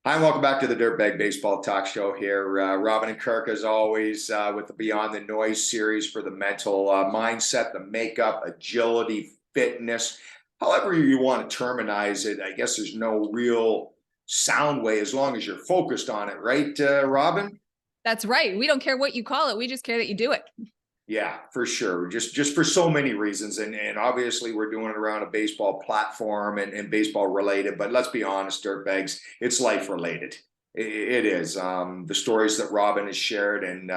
Hi, and welcome back to the Dirtbag Baseball Talk Show here. Robin and Kirk, as always, with the Beyond the Noise series for the mental mindset, the makeup, agility, fitness, however you want to terminize it. I guess there's no real sound way as long as you're focused on it, right, Robin? That's right. We don't care what you call it. We just care that you do it. Yeah, for sure. Just for so many reasons. And obviously we're doing it around a baseball platform and baseball related, but let's be honest, dirtbags, it's life related. It is. The stories that Robin has shared and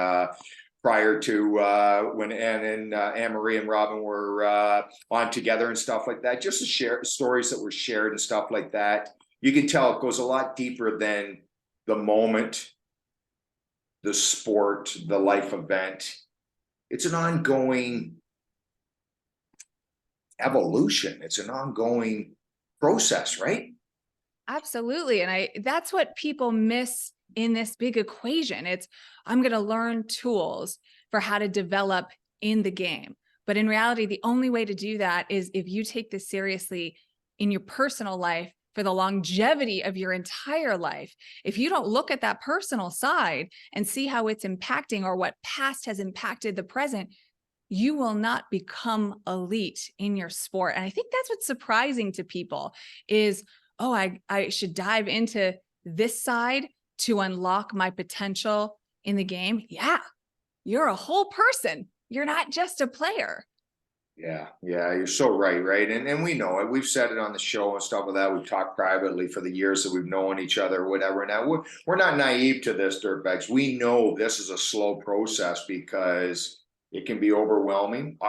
prior to when Anne-Marie and Robin were on together and stuff like that, just to share stories that were shared and stuff like that. You can tell it goes a lot deeper than the moment, the sport, the life event. It's an ongoing evolution. It's an ongoing process, right? Absolutely. And that's what people miss in this big equation. I'm going to learn tools for how to develop in the game. But in reality, the only way to do that is if you take this seriously in your personal life for the longevity of your entire life. If you don't look at that personal side and see how it's impacting or what past has impacted the present, you will not become elite in your sport. And I think that's what's surprising to people is, oh, I should dive into this side to unlock my potential in the game. Yeah, you're a whole person. You're not just a player. Yeah, you're so right. And we know it. We've said it on the show and stuff like that. We've talked privately for the years that we've known each other, whatever. Now we're not naive to this, dirtbags. We know this is a slow process because it can be overwhelming.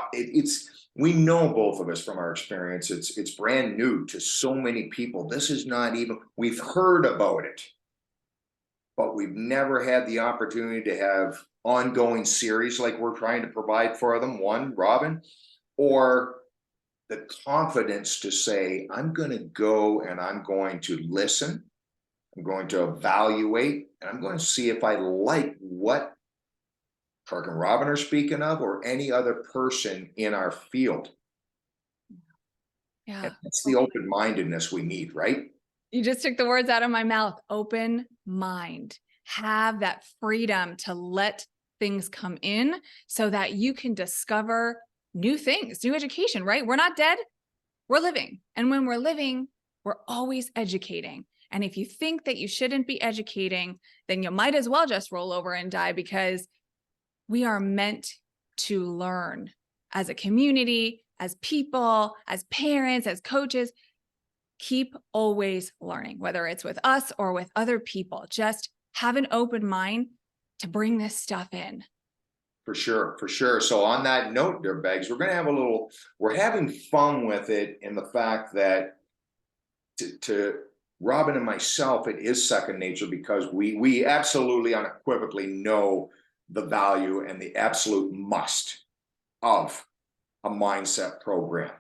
We know both of us from our experience. It's brand new to so many people. This is not even, we've heard about it, but we've never had the opportunity to have ongoing series like we're trying to provide for them. One, Robin, or the confidence to say, I'm going to go and I'm going to listen. I'm going to evaluate and I'm going to see if I like what Kirk and Robin are speaking of or any other person in our field. Yeah. And that's the open mindedness we need, right? You just took the words out of my mouth. Open mind. Have that freedom to let things come in so that you can discover new things, new education, right? We're not dead. We're living. And when we're living, we're always educating. And if you think that you shouldn't be educating, then you might as well just roll over and die because we are meant to learn as a community, as people, as parents, as coaches. Keep always learning, whether it's with us or with other people. Just have an open mind to bring this stuff in. For sure, for sure. So on that note, dirtbags, we're having fun with it in the fact that to Robin and myself, it is second nature because we absolutely unequivocally know the value and the absolute must of a mindset program.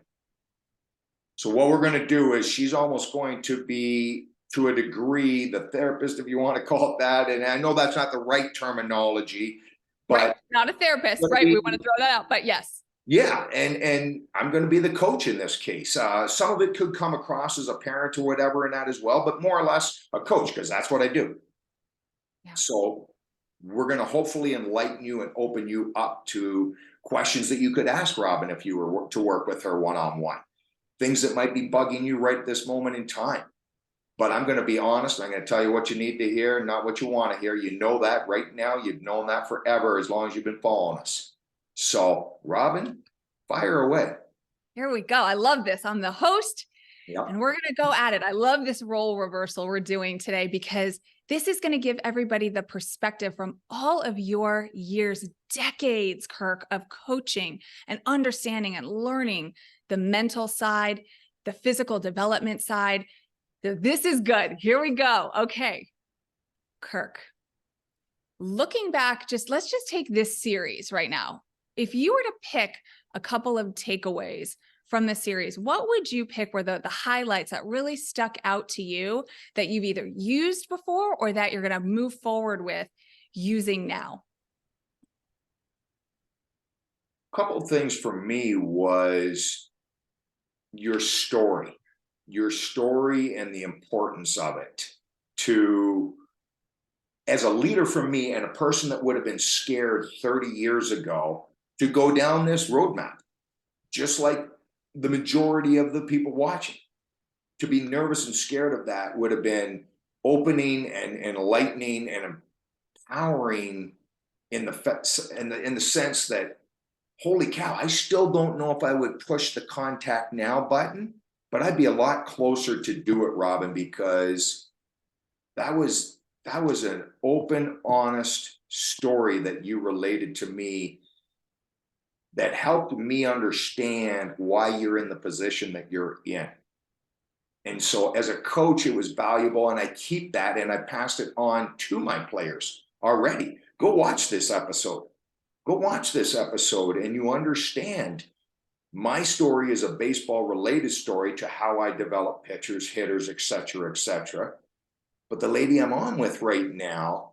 So what we're going to do is she's almost going to be, to a degree, the therapist, if you want to call it that. And I know that's not the right terminology, but right. Not a therapist, right? We want to throw that out, but yes. Yeah, and I'm going to be the coach in this case. Some of it could come across as a parent or whatever in that as well, but more or less a coach because that's what I do. Yeah. So we're going to hopefully enlighten you and open you up to questions that you could ask Robin if you were to work with her one-on-one. Things that might be bugging you right at this moment in time. But I'm going to be honest. I'm going to tell you what you need to hear, not what you want to hear. You know that right now. You've known that forever as long as you've been following us. So, Robin, fire away. Here we go. I love this. I'm the host, and we're going to go at it. I love this role reversal we're doing today because this is going to give everybody the perspective from all of your years, decades, Kirk, of coaching and understanding and learning the mental side, the physical development side. This is good. Here we go. Okay, Kirk, looking back, let's just take this series right now. If you were to pick a couple of takeaways from the series, what would you pick were the highlights that really stuck out to you that you've either used before or that you're going to move forward with using now? A couple of things for me was your story and the importance of it to as a leader for me and a person that would have been scared 30 years ago to go down this roadmap, just like the majority of the people watching. To be nervous and scared of that would have been opening and enlightening and empowering in the sense that, holy cow, I still don't know if I would push the contact now button, but I'd be a lot closer to do it, Robin, because that was an open, honest story that you related to me that helped me understand why you're in the position that you're in. And so as a coach, it was valuable, and I keep that and I passed it on to my players already. Go watch this episode. Go watch this episode and you understand my story is a baseball related story to how I develop pitchers, hitters, et cetera, but the lady I'm on with right now,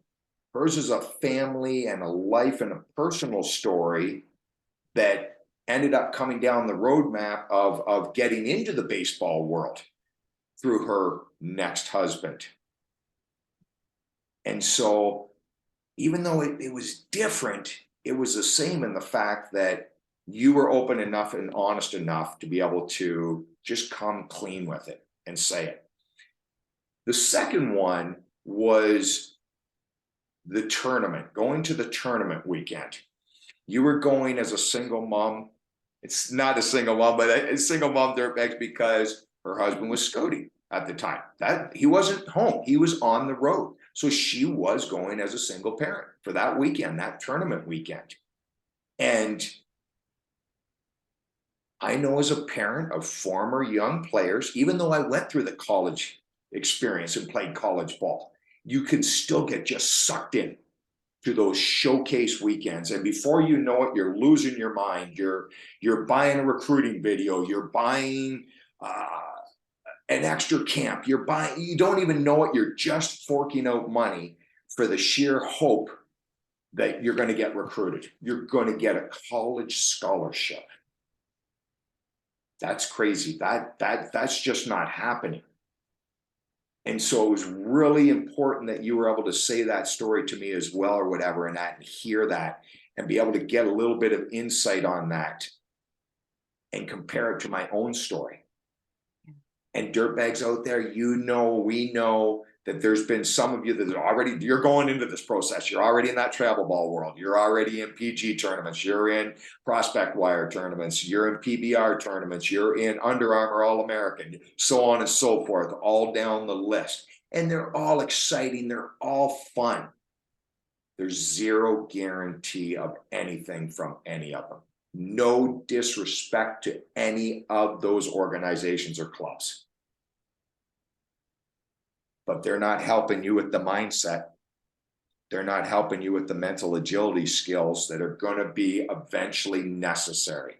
hers is a family and a life and a personal story that ended up coming down the roadmap of getting into the baseball world through her next husband. And so even though it was different, it was the same in the fact that you were open enough and honest enough to be able to just come clean with it and say it. The second one was the tournament, going to the tournament weekend. You were going as a single mom. It's not a single mom, but a single mom dirtbags because her husband was scouting at the time. That he wasn't home, he was on the road. So she was going as a single parent for that weekend, that tournament weekend. And I know as a parent of former young players, even though I went through the college experience and played college ball, you can still get just sucked in to those showcase weekends. And before you know it, you're losing your mind. You're buying a recruiting video. You're buying an extra camp. You don't even know it. You're just forking out money for the sheer hope that you're going to get recruited. You're going to get a college scholarship. That's crazy. That's just not happening. And so it was really important that you were able to say that story to me as well, or whatever, and hear that and be able to get a little bit of insight on that and compare it to my own story. And dirtbags out there, we know that there's been some of you that are already, you're going into this process. You're already in that travel ball world. You're already in PG tournaments. You're in prospect wire tournaments. You're in PBR tournaments. You're in Under Armour All-American, so on and so forth, all down the list. And they're all exciting. They're all fun. There's zero guarantee of anything from any of them. No disrespect to any of those organizations or clubs. But they're not helping you with the mindset. They're not helping you with the mental agility skills that are going to be eventually necessary.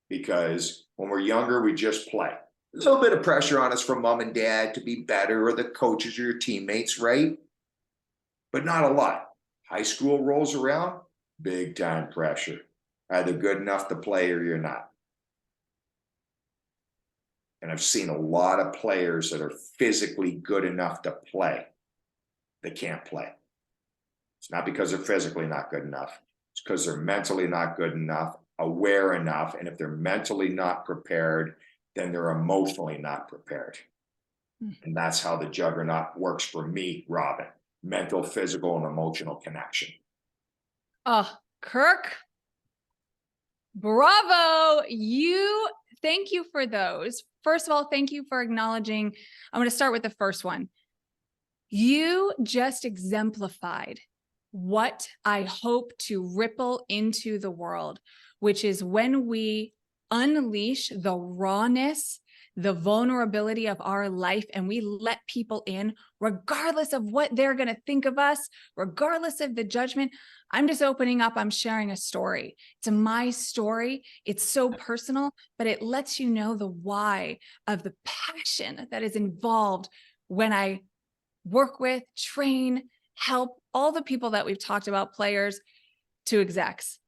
Because when we're younger, we just play. There's a little bit of pressure on us from mom and dad to be better, or the coaches or your teammates, right? But not a lot. High school rolls around, big time pressure. Either good enough to play or you're not. And I've seen a lot of players that are physically good enough to play. They can't play. It's not because they're physically not good enough. It's because they're mentally not good enough, aware enough. And if they're mentally not prepared, then they're emotionally not prepared. And that's how the juggernaut works for me, Robin. Mental, physical, and emotional connection. Oh, Kirk. Bravo. Thank you for those. First of all, thank you for acknowledging. I'm going to start with the first one. You just exemplified what I hope to ripple into the world, which is when we unleash the rawness, the vulnerability of our life, and we let people in, regardless of what they're going to think of us, regardless of the judgment. I'm just opening up. I'm sharing a story. It's my story. It's so personal, but it lets you know the why of the passion that is involved when I work with, train, help all the people that we've talked about, players to execs.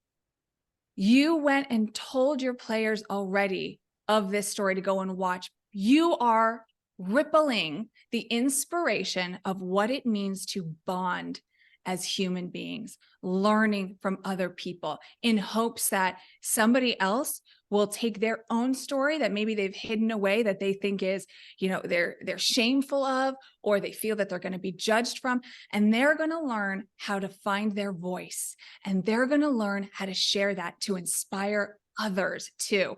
You went and told your players already of this story to go and watch. You are rippling the inspiration of what it means to bond as human beings, learning from other people in hopes that somebody else will take their own story that maybe they've hidden away, that they think is, they're shameful of, or they feel that they're going to be judged from, and they're going to learn how to find their voice, and they're going to learn how to share that to inspire others too.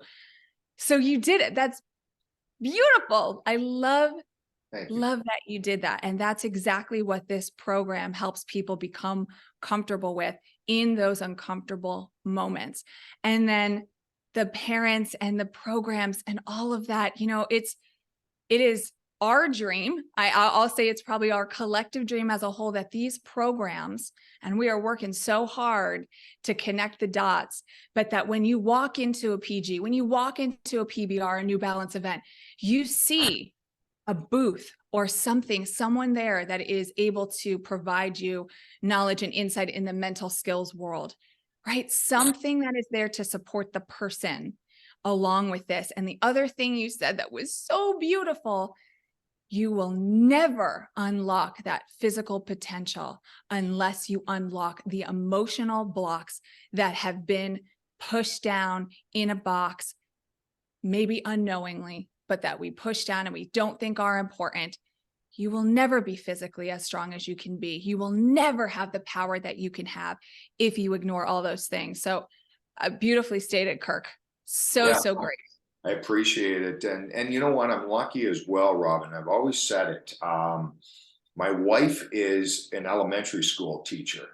So you did it. That's beautiful. I love that you did that. And that's exactly what this program helps people become comfortable with in those uncomfortable moments. And then the parents and the programs and all of that, it is our dream. I'll say it's probably our collective dream as a whole, that these programs, and we are working so hard to connect the dots, but that when you walk into a PG, when you walk into a PBR, a New Balance event, you see a booth or something, someone there that is able to provide you knowledge and insight in the mental skills world, right? Something that is there to support the person along with this. And the other thing you said that was so beautiful, you will never unlock that physical potential unless you unlock the emotional blocks that have been pushed down in a box, maybe unknowingly, but that we push down and we don't think are important. You will never be physically as strong as you can be. You will never have the power that you can have if you ignore all those things. So beautifully stated, Kirk. So great. I appreciate it. And you know what? I'm lucky as well, Robin. I've always said it. My wife is an elementary school teacher,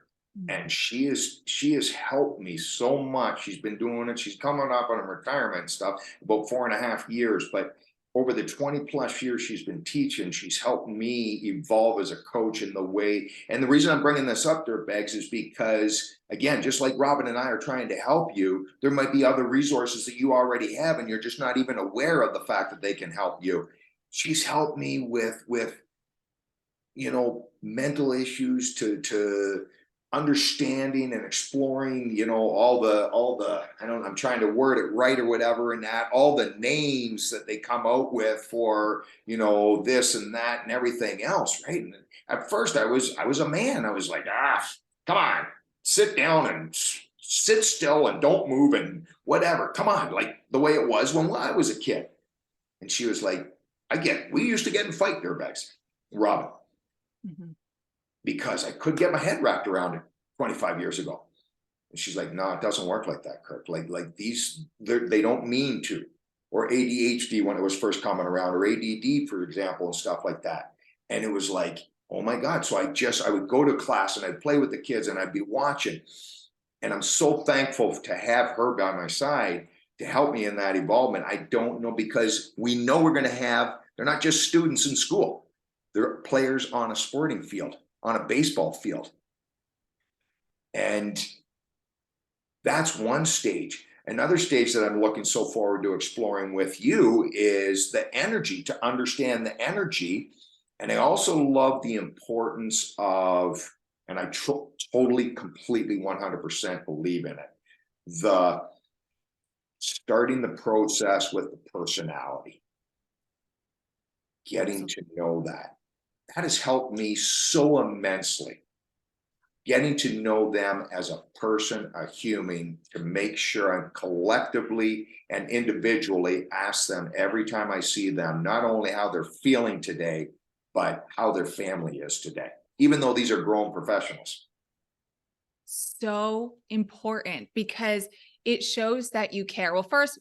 and she has helped me so much. She's been doing it. She's coming up on her retirement and stuff, about 4.5 years. But over the 20 plus years she's been teaching, she's helped me evolve as a coach in the way. And the reason I'm bringing this up, Dirtbags, is because, again, just like Robin and I are trying to help you, there might be other resources that you already have, and you're just not even aware of the fact that they can help you. She's helped me with mental issues, to understanding and exploring, all the, I'm trying to word it right or whatever, and that all the names that they come out with for, this and that and everything else. Right. And at first I was a man. I was like, come on, sit down and sit still and don't move and whatever. Come on. Like the way it was when I was a kid. And she was like, we used to get in fight, Dirtbags, Robin. Because I couldn't get my head wrapped around it 25 years ago. And she's like, no, it doesn't work like that, Kirk. Like these, they don't mean to. Or ADHD when it was first coming around, or ADD, for example, and stuff like that. And it was like, oh my God. So I would go to class and I'd play with the kids and I'd be watching. And I'm so thankful to have her by my side to help me in that involvement. I don't know, because we know we're going to have, they're not just students in school. They're players on a sporting field, on a baseball field. And that's one stage. Another stage that I'm looking so forward to exploring with you is the energy, to understand the energy. And I also love the importance of, and I totally, completely, 100% believe in it, the starting the process with the personality, getting to know that. That has helped me so immensely. Getting to know them as a person, a human, to make sure I'm collectively and individually ask them every time I see them, not only how they're feeling today, but how their family is today, even though these are grown professionals. So important, because it shows that you care. Well, first,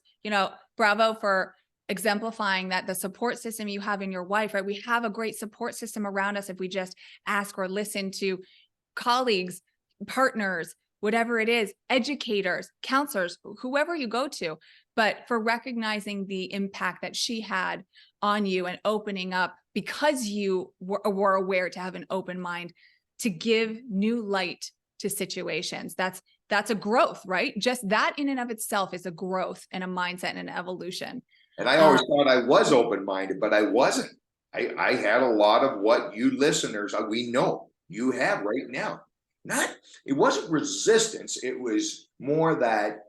bravo for exemplifying that the support system you have in your wife, right? We have a great support system around us if we just ask or listen to colleagues, partners, whatever it is, educators, counselors, whoever you go to. But for recognizing the impact that she had on you and opening up, because you were aware to have an open mind, to give new light to situations. That's a growth, right? Just that in and of itself is a growth and a mindset and an evolution. And I always thought I was open-minded, but I wasn't. I had a lot of what you listeners, we know you have right now. It wasn't resistance. It was more that,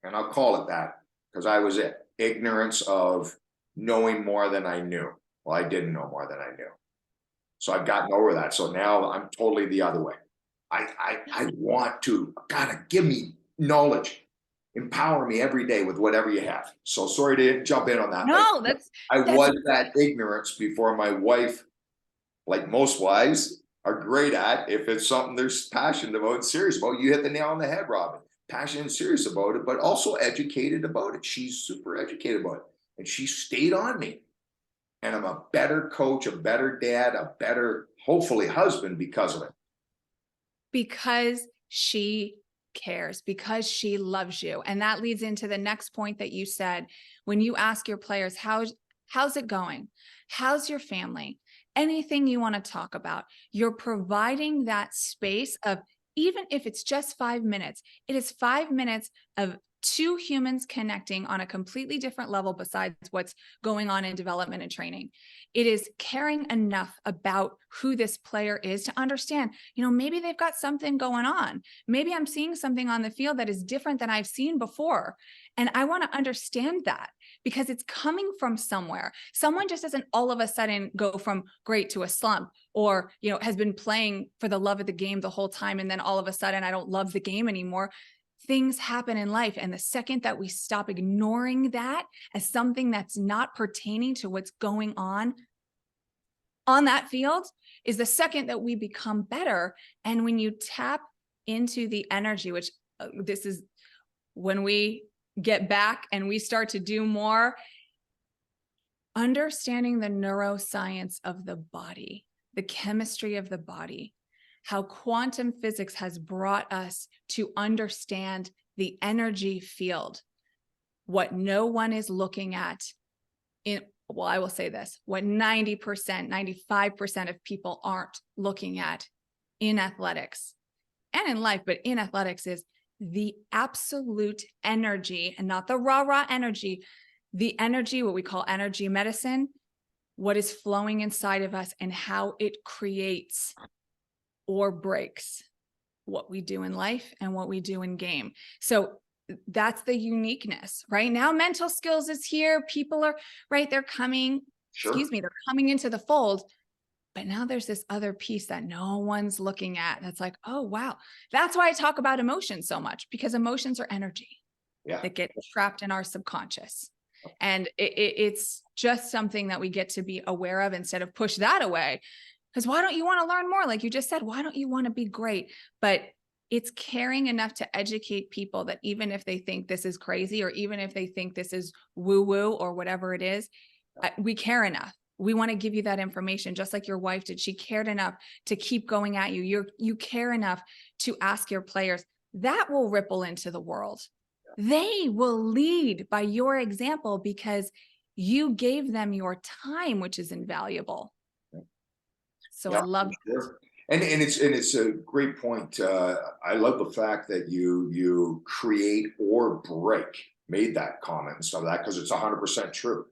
and I'll call it that because I was ignorance of knowing more than I knew. Well, I didn't know more than I knew. So I've gotten over that. So now I'm totally the other way. I want to, gotta give me knowledge, empower me every day with whatever you have. So sorry to jump in on that, but No, I that's was that ignorance before my wife, like most wives, are great at. If it's something they're passionate about and serious about, you hit the nail on the head, Robin. Passionate and serious about it, but also educated about it. She's super educated about it. And she stayed on me. And I'm a better coach, a better dad, a better, hopefully, husband because of it. because she cares, because she loves you. And that leads into the next point that you said. When you ask your players, how's it going? How's your family? Anything you want to talk about, you're providing that space of, even if it's just 5 minutes, it is 5 minutes of two humans connecting on a completely different level besides what's going on in development and training. It is caring enough about who this player is to understand, maybe they've got something going on. Maybe I'm seeing something on the field that is different than I've seen before. And I want to understand that because it's coming from somewhere. Someone just doesn't all of a sudden go from great to a slump, or, has been playing for the love of the game the whole time. And then all of a sudden, I don't love the game anymore. Things happen in life. And the second that we stop ignoring that as something that's not pertaining to what's going on that field is the second that we become better. And when you tap into the energy, which this is when we get back and we start to do more, understanding the neuroscience of the body, the chemistry of the body, how quantum physics has brought us to understand the energy field, what no one is looking at well, I will say this, what 90%, 95% of people aren't looking at in athletics and in life, but in athletics, is the absolute energy, and not the rah-rah energy, the energy, what we call energy medicine, what is flowing inside of us and how it creates or breaks what we do in life and what we do in game. So that's the uniqueness. Right now, mental skills is here. People are right. They're coming, they're coming into the fold. But now there's this other piece that no one's looking at. That's like, oh, wow. That's why I talk about emotions so much, because emotions are energy that get trapped in our subconscious. And it's just something that we get to be aware of instead of push that away. Because why don't you want to learn more? Like you just said, why don't you want to be great? But it's caring enough to educate people that even if they think this is crazy, or even if they think this is woo-woo or whatever it is, we care enough. We want to give you that information, just like your wife did. She cared enough to keep going at you. You care enough to ask your players. That will ripple into the world. They will lead by your example because you gave them your time, which is invaluable. So I love that. And it's a great point. I love the fact that you create or break, made that comment and stuff like that, because it's 100% true.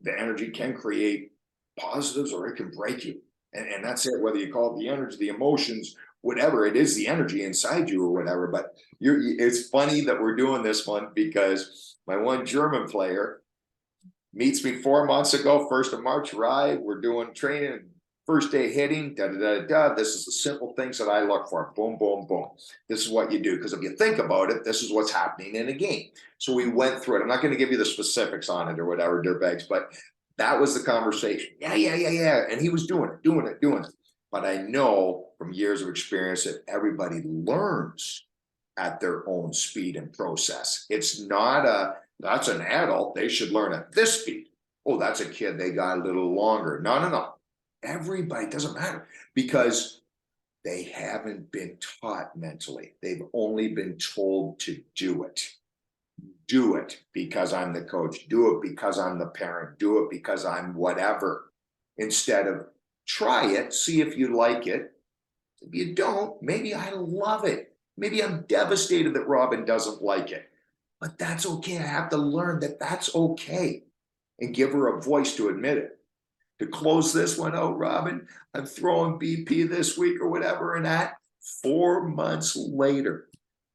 The energy can create positives or it can break you. And that's it, whether you call it the energy, the emotions, whatever it is, the energy inside you or whatever. But it's funny that we're doing this one because my one German player meets me 4 months ago, 1st of March, right? We're doing training, first day hitting, da, da, da, da. This is the simple things that I look for. Boom, boom, boom. This is what you do. Because if you think about it, this is what's happening in a game. So we went through it. I'm not going to give you the specifics on it or whatever, dirtbags, but that was the conversation. Yeah. And he was doing it. But I know from years of experience that everybody learns at their own speed and process. It's not that's an adult, they should learn at this speed. Oh, that's a kid, they got a little longer. No. Everybody, doesn't matter, because they haven't been taught mentally. They've only been told to do it. Do it because I'm the coach. Do it because I'm the parent. Do it because I'm whatever. Instead of try it, see if you like it. If you don't, maybe I love it. Maybe I'm devastated that Robin doesn't like it. But that's okay. I have to learn that that's okay and give her a voice to admit it. To close this one out, Robin, I'm throwing BP this week or whatever, and that 4 months later,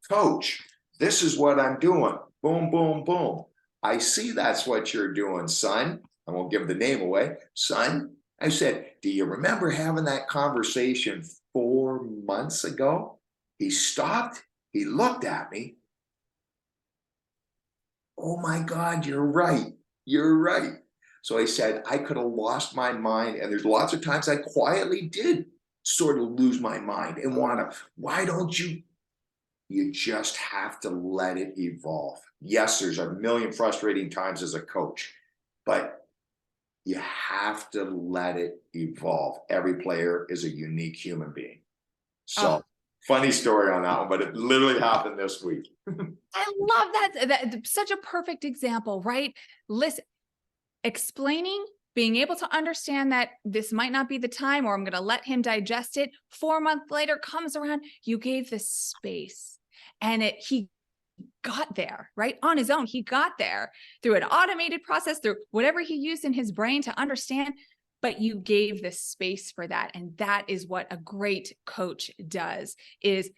coach, this is what I'm doing. Boom, boom, boom. I see that's what you're doing, son. I won't give the name away. Son, I said, do you remember having that conversation 4 months ago? He stopped. He looked at me. Oh my God, you're right. You're right. So I said, I could have lost my mind. And there's lots of times I quietly did sort of lose my mind and want to, why don't you? You just have to let it evolve. Yes, there's a million frustrating times as a coach, but you have to let it evolve. Every player is a unique human being. So, Oh, funny story on that one, but it literally happened this week. I love that. That's such a perfect example, right? Listen, explaining, being able to understand that this might not be the time, or I'm going to let him digest it. 4 months later comes around, you gave the space, and he got there, right? On his own. He got there through an automated process, through whatever he used in his brain to understand, but you gave the space for that. And that is what a great coach does, is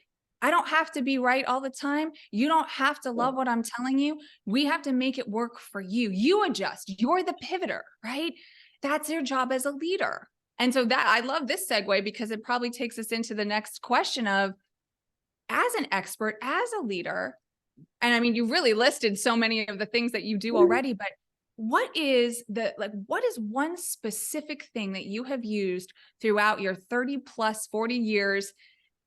I don't have to be right all the time. You don't have to love what I'm telling you. We have to make it work for you. You adjust. You're the pivoter, right? That's your job as a leader. And so that, I love this segue because it probably takes us into the next question of, as an expert, as a leader, and I mean, you really listed so many of the things that you do already, but what is one specific thing that you have used throughout your 30 plus 40 years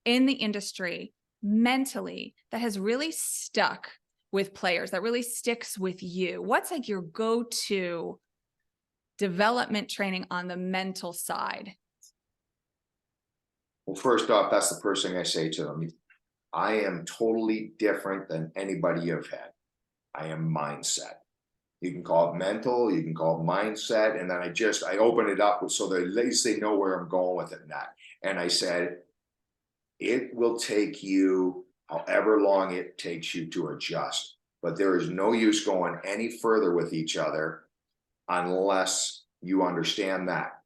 in the industry mentally that has really stuck with players, that really sticks with you? What's like your go-to development training on the mental side? Well, first off, that's the first thing I say to them. I am totally different than anybody you've had. I am mindset. You can call it mental, you can call it mindset. And then I open it up so that at least they know where I'm going with it. And I said, it will take you however long it takes you to adjust. But there is no use going any further with each other unless you understand that.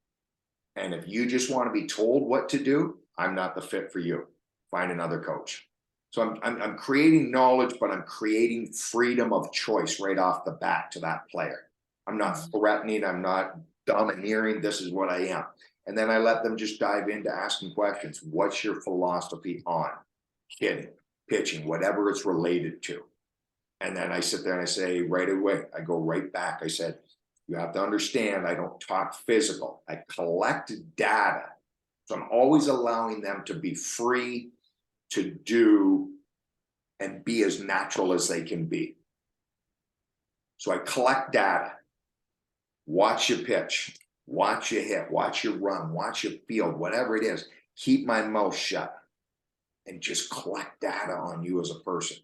And if you just want to be told what to do, I'm not the fit for you. Find another coach. So I'm creating knowledge, but I'm creating freedom of choice right off the bat to that player. I'm not threatening. I'm not domineering. This is what I am. And then I let them just dive into asking questions. What's your philosophy on hitting, pitching, whatever it's related to? And then I sit there and I say right away, I go right back. I said, you have to understand, I don't talk physical. I collect data. So I'm always allowing them to be free to do and be as natural as they can be. So I collect data, watch you pitch, watch you hit, watch you run, watch you field, whatever it is. Keep my mouth shut and just collect data on you as a person.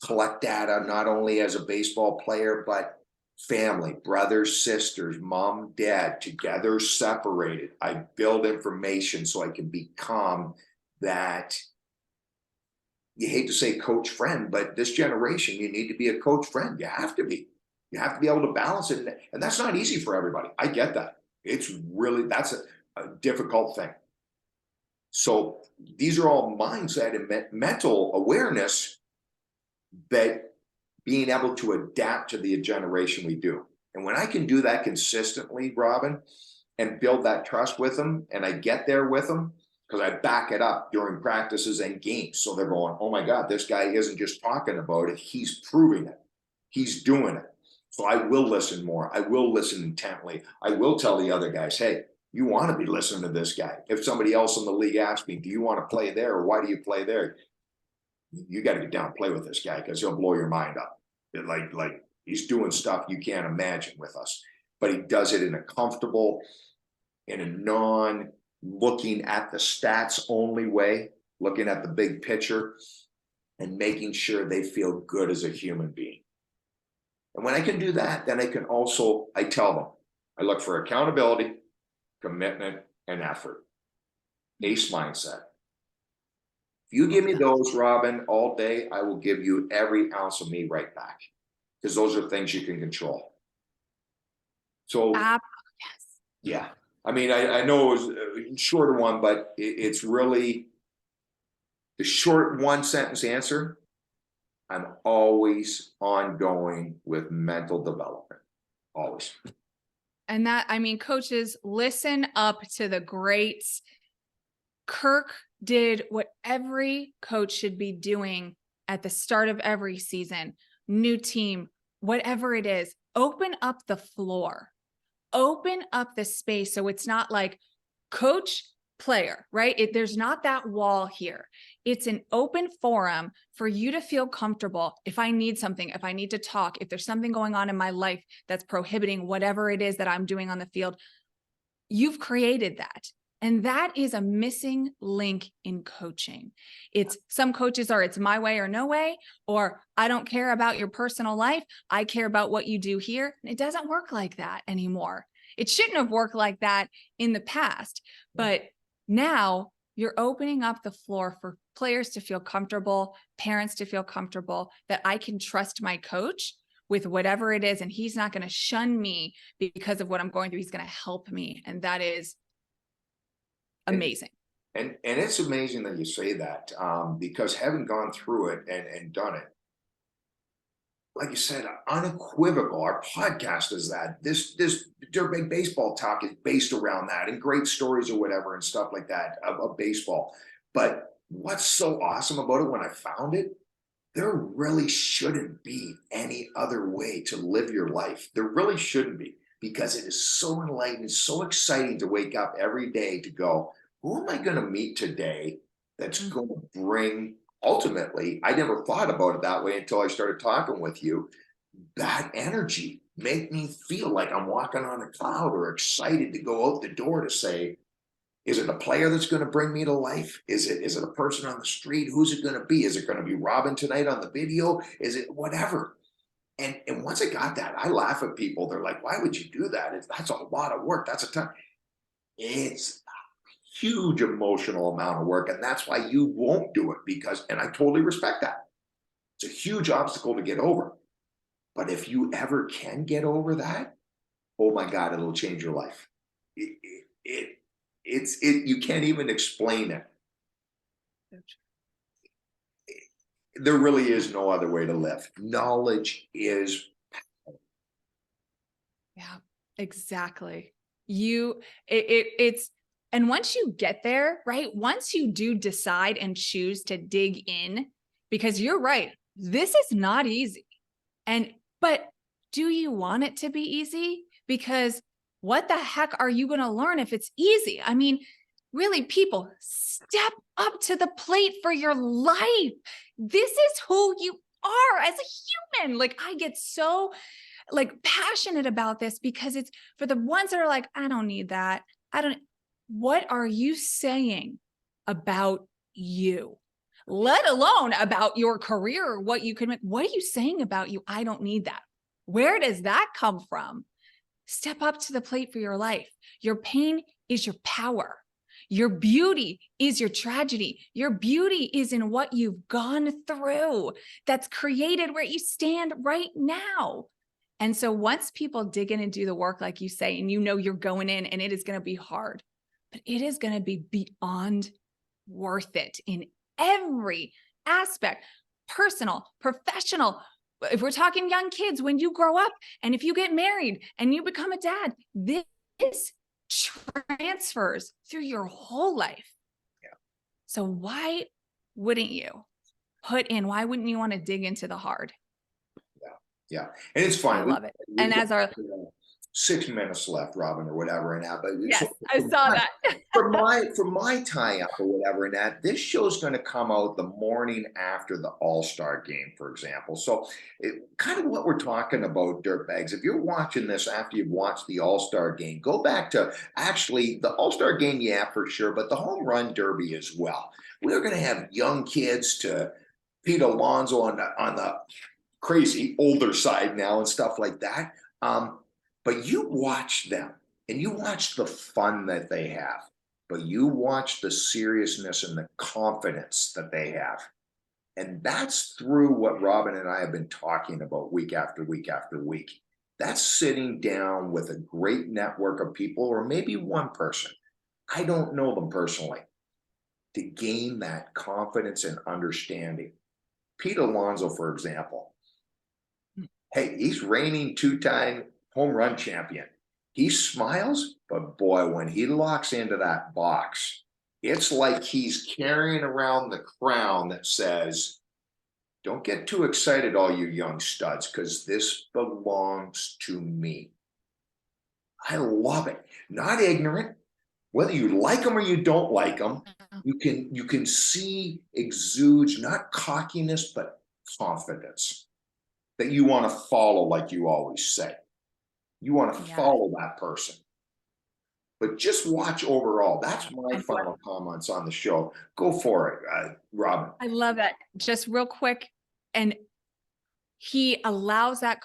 Collect data not only as a baseball player, but family, brothers, sisters, mom, dad, together, separated. I build information so I can become that. You hate to say coach friend, but this generation, you need to be a coach friend. You have to be. You have to be able to balance it. And that's not easy for everybody. I get that. That's a difficult thing. So these are all mindset and mental awareness that being able to adapt to the generation we do. And when I can do that consistently, Robin, and build that trust with them, and I get there with them, because I back it up during practices and games. So they're going, oh my God, this guy isn't just talking about it. He's proving it. He's doing it. So I will listen more. I will listen intently. I will tell the other guys, hey, you want to be listening to this guy. If somebody else in the league asks me, do you want to play there or why do you play there? You got to get down and play with this guy because he'll blow your mind up. Like he's doing stuff you can't imagine with us, but he does it in a comfortable, in a non looking at the stats only way, looking at the big picture and making sure they feel good as a human being. And when I can do that, then I tell them, I look for accountability, commitment, and effort. ACE mindset. If you give me those, Robin, all day, I will give you every ounce of me right back because those are things you can control. So, Yes. yeah. I mean, I know it was a shorter one, but it's really the short one sentence answer. I'm always ongoing with mental development. Always. And that, I mean, coaches, listen up to the greats. Kirk did what every coach should be doing at the start of every season. New team, whatever it is, open up the floor, open up the space. So it's not like coach, player, right? There's not that wall here. It's an open forum for you to feel comfortable. If I need something, if I need to talk, if there's something going on in my life that's prohibiting whatever it is that I'm doing on the field, you've created that. And that is a missing link in coaching. It's some coaches are, it's my way or no way, or I don't care about your personal life. I care about what you do here. It doesn't work like that anymore. It shouldn't have worked like that in the past, but now you're opening up the floor for players to feel comfortable, parents to feel comfortable that I can trust my coach with whatever it is. And he's not going to shun me because of what I'm going through. He's going to help me. And that is amazing. And it's amazing that you say that, because having gone through it and done it, like you said, unequivocal. Our podcast is that this Dirtbag Baseball Talk is based around that, and great stories or whatever and stuff like that of baseball. But what's so awesome about it, when I found it, there really shouldn't be any other way to live your life. There really shouldn't be, because it is so enlightening, so exciting to wake up every day to go, who am I going to meet today that's going to bring, ultimately, I never thought about it that way until I started talking with you, that energy, make me feel like I'm walking on a cloud or excited to go out the door to say, is it a player that's going to bring me to life? Is it a person on the street? Who's it going to be? Is it going to be Robin tonight on the video? Is it whatever? And once I got that, I laugh at people. They're like, why would you do that? That's a lot of work. That's a ton. It's a huge emotional amount of work. And that's why you won't do it, because, and I totally respect that. It's a huge obstacle to get over. But if you ever can get over that, oh my God, it'll change your life. You can't even explain it. There really is no other way to live. Knowledge is. Yeah, exactly. It's, and once you get there, right? Once you do decide and choose to dig in, because you're right, this is not easy. But do you want it to be easy? Because what the heck are you going to learn if it's easy? I mean, really, people, step up to the plate for your life. This is who you are as a human. Like, I get so passionate about this, because it's for the ones that are like, I don't need that. What are you saying about you? Let alone about your career or what you could make. What are you saying about you? I don't need that. Where does that come from? Step up to the plate for your life. Your pain is your power. Your beauty is your tragedy. Your beauty is in what you've gone through that's created where you stand right now. And so once people dig in and do the work, like you say, and you know you're going in and it is going to be hard, but it is going to be beyond worth it in every aspect, personal, professional. If we're talking young kids, when you grow up and if you get married and you become a dad, this transfers through your whole life. Yeah. So why wouldn't you why wouldn't you want to dig into the hard? Yeah. And it's fine. I love it. And as our 6 minutes left, Robin, or whatever, and that. But yes, I saw that. for my tie up or whatever, and that, this show's going to come out the morning after the All-Star game, for example. So, kind of what we're talking about, dirtbags. If you're watching this after you've watched the All-Star game, go back to actually the All-Star game, yeah, for sure, but the home run derby as well. We're going to have young kids to Pete Alonso on the crazy older side now and stuff like that. But you watch them and you watch the fun that they have, but you watch the seriousness and the confidence that they have. And that's through what Robin and I have been talking about week after week after week. That's sitting down with a great network of people, or maybe one person, I don't know them personally, to gain that confidence and understanding. Pete Alonso, for example, hey, he's reigning 2-time home run champion. He smiles, but boy, when he locks into that box, it's like he's carrying around the crown that says, don't get too excited, all you young studs, because this belongs to me. I love it. Not ignorant. Whether you like them or you don't like them, you can see exudes not cockiness, but confidence that you want to follow, like you always say. You want to Yeah. follow that person. But just watch overall. That's my And final comments on the show. Go for it, Robin. I love that. Just real quick. And he allows that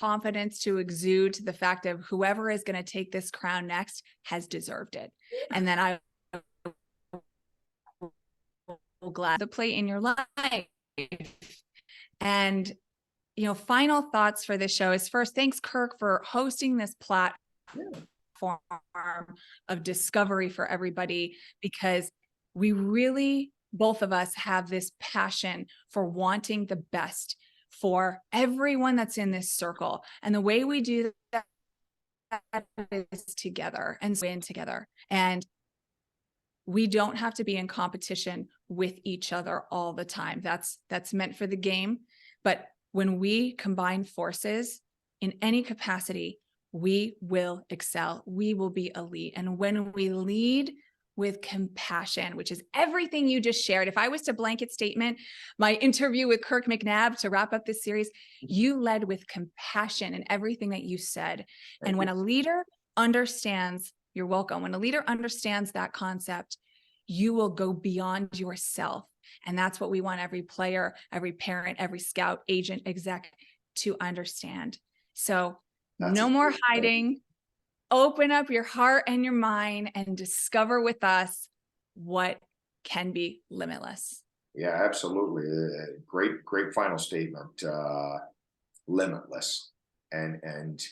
confidence to exude to the fact of whoever is going to take this crown next has deserved it. And then I will glad to play in your life. And, final thoughts for this show is first, thanks, Kirk, for hosting this platform of discovery for everybody, because we really, both of us, have this passion for wanting the best for everyone that's in this circle. And the way we do that is together and win together. And we don't have to be in competition with each other all the time. That's meant for the game. But when we combine forces in any capacity, we will excel. We will be elite. And when we lead with compassion, which is everything you just shared. If I was to blanket statement my interview with Kirk McNabb to wrap up this series, you led with compassion in everything that you said. And when a leader understands, you're welcome. When a leader understands that concept, you will go beyond yourself. And that's what we want every player, every parent, every scout, agent, exec to understand. So no more hiding. Open up your heart and your mind and discover with us what can be limitless. Yeah, absolutely. Great final statement. Limitless. And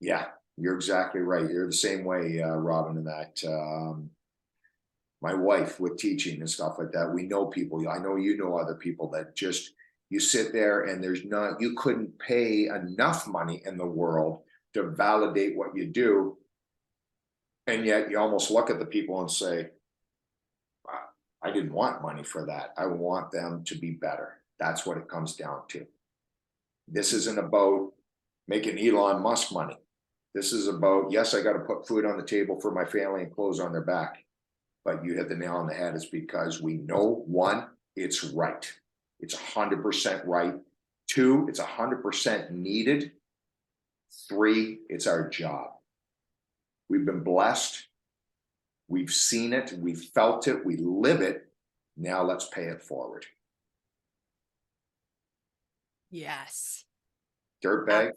yeah, you're exactly right. You're the same way, Robin, in that my wife with teaching and stuff like that. We know people. I know you know other people that just you sit there and you couldn't pay enough money in the world to validate what you do. And yet you almost look at the people and say, wow, I didn't want money for that. I want them to be better. That's what it comes down to. This isn't about making Elon Musk money. This is about, yes, I got to put food on the table for my family and clothes on their back. But you hit the nail on the head. It's because we know, one, it's right. It's 100% right. Two, it's 100% needed. Three, it's our job. We've been blessed. We've seen it. We've felt it. We live it. Now let's pay it forward. Yes. Dirtbags,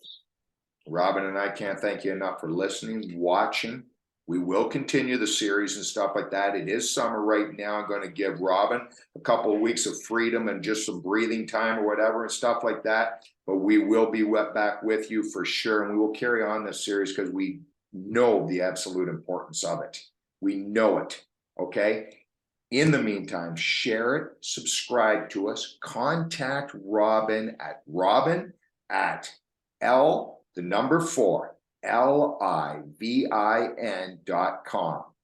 Robin and I can't thank you enough for listening, watching. We will continue the series and stuff like that. It is summer right now. I'm going to give Robin a couple of weeks of freedom and just some breathing time or whatever and stuff like that. But we will be back with you for sure. And we will carry on this series because we know the absolute importance of it. We know it. Okay. In the meantime, share it, subscribe to us, contact Robin at L4 Livin.com.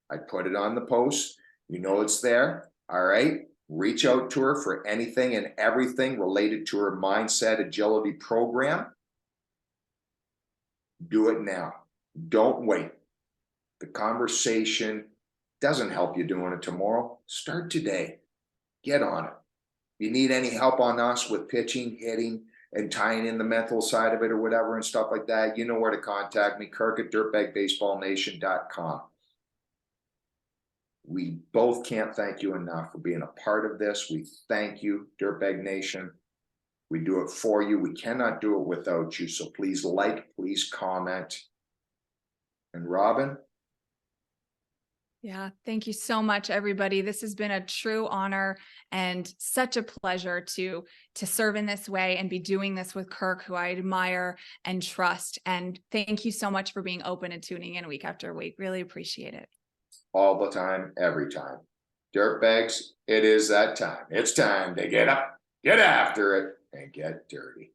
I put it on the post. You know it's there. All right. Reach out to her for anything and everything related to her mindset agility program. Do it now. Don't wait. The conversation doesn't help you doing it tomorrow. Start today. Get on it. If you need any help on us with pitching, hitting, and tying in the mental side of it or whatever and stuff like that, you know where to contact me, Kirk at dirtbagbaseballnation.com. We both can't thank you enough for being a part of this. We thank you, Dirtbag Nation. We do it for you. We cannot do it without you. So please like, please comment. And Robin? Yeah. Thank you so much, everybody. This has been a true honor and such a pleasure to serve in this way and be doing this with Kirk, who I admire and trust. And thank you so much for being open and tuning in week after week. Really appreciate it. All the time, every time. Dirtbags, it is that time. It's time to get up, get after it, and get dirty.